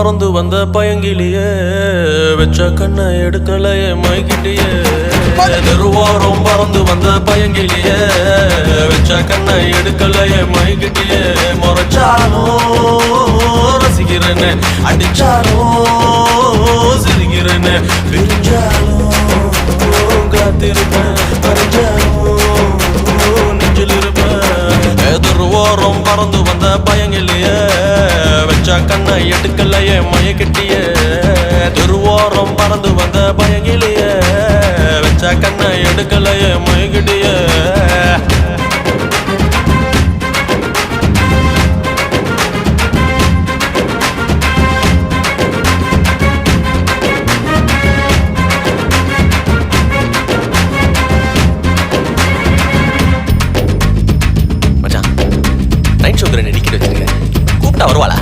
பறந்து வந்த பயங்கிலியே வெச்ச கண்ணை எடுக்கலையே மைகிட்டியே திருவாரம் பறந்து வந்த பயங்கிலியே வெச்ச கண்ணை எடுக்கலையே மைகிட்டியே முறைச்சாலும் ரசிக்கிறேன்னு அடிச்சாலும் சிரிக்கிறேன்னு பிரிஞ்சாலும் காத்திருப்பேன் பறிஞ்சாலும் நெஞ்சில் இருப்பேன் திருவாரம் பறந்து வந்த பயங்கிலியே வெச்ச கண்ணை எடுக்கலையே மயக்கிட்டியே திருவாரம் பறந்து வந்த பயங்கிலியே வெச்ச கண்ணை எடுக்கலையே மயக்கிட்டியே நைட் ஷோக்கு 2 டிக்கெட் வச்சிருக்கேன், கூப்பிட்டா வருவாளா?